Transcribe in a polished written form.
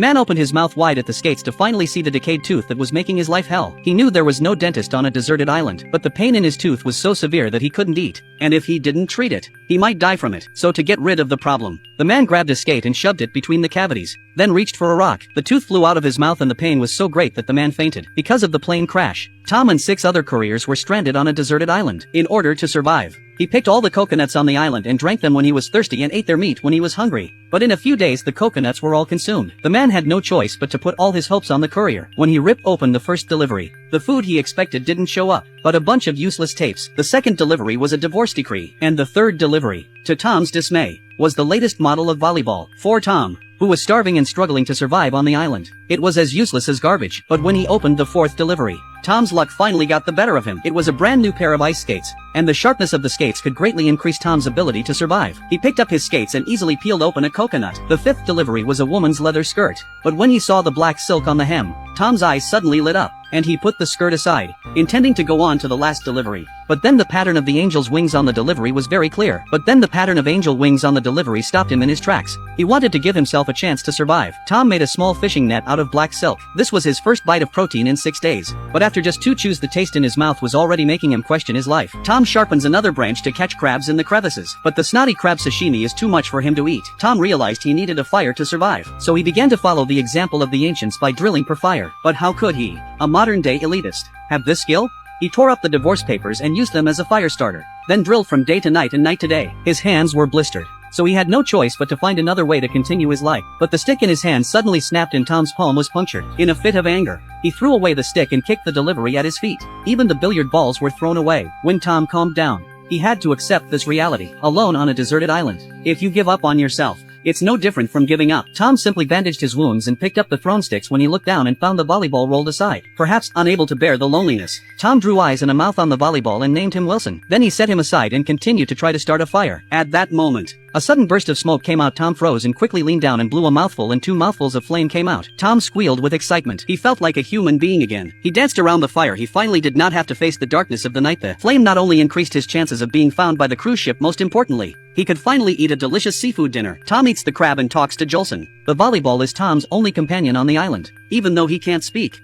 Man opened his mouth wide at the skates to finally see the decayed tooth that was making his life hell. He knew there was no dentist on a deserted island, but the pain in his tooth was so severe that he couldn't eat, and if he didn't treat it, he might die from it. So to get rid of the problem, the man grabbed a skate and shoved it between the cavities, then reached for a rock. The tooth flew out of his mouth and the pain was so great that the man fainted. Because of the plane crash, Tom and 6 other couriers were stranded on a deserted island. In order to survive, he picked all the coconuts on the island and drank them when he was thirsty and ate their meat when he was hungry. But in a few days the coconuts were all consumed. The man had no choice but to put all his hopes on the courier. When he ripped open the first delivery, the food he expected didn't show up, but a bunch of useless tapes. The second delivery was a divorce decree, and the third delivery, to Tom's dismay, was the latest model of volleyball. For Tom, who was starving and struggling to survive on the island, it was as useless as garbage. But when he opened the fourth delivery, Tom's luck finally got the better of him. It was a brand new pair of ice skates, and the sharpness of the skates could greatly increase Tom's ability to survive. He picked up his skates and easily peeled open a coconut. The fifth delivery was a woman's leather skirt, but when he saw the black silk on the hem, Tom's eyes suddenly lit up, and he put the skirt aside, intending to go on to the last delivery. But then the pattern of the angel's wings on the delivery was very clear. Stopped him in his tracks. He wanted to give himself a chance to survive. Tom made a small fishing net out of black silk. This was his first bite of protein in 6 days. But after just 2 chews, the taste in his mouth was already making him question his life. Tom sharpens another branch to catch crabs in the crevices. But the snotty crab sashimi is too much for him to eat. Tom realized he needed a fire to survive. So he began to follow the example of the ancients by drilling for fire. But how could he, a modern-day elitist, have this skill? He tore up the divorce papers and used them as a fire starter, then drilled from day to night and night to day. His hands were blistered, so he had no choice but to find another way to continue his life. But the stick in his hand suddenly snapped and Tom's palm was punctured. In a fit of anger, he threw away the stick and kicked the delivery at his feet. Even the billiard balls were thrown away. When Tom calmed down, he had to accept this reality. Alone on a deserted island, if you give up on yourself, it's no different from giving up. Tom simply bandaged his wounds and picked up the thrown sticks when he looked down and found the volleyball rolled aside. Perhaps unable to bear the loneliness, Tom drew eyes and a mouth on the volleyball and named him Wilson. Then he set him aside and continued to try to start a fire. At that moment, a sudden burst of smoke came out. Tom froze and quickly leaned down and blew a mouthful, and 2 mouthfuls of flame came out. Tom squealed with excitement. He felt like a human being again. He danced around the fire. He finally did not have to face the darkness of the night. The flame not only increased his chances of being found by the cruise ship, most importantly, he could finally eat a delicious seafood dinner. Tom eats the crab and talks to Jolson. The volleyball is Tom's only companion on the island, even though he can't speak.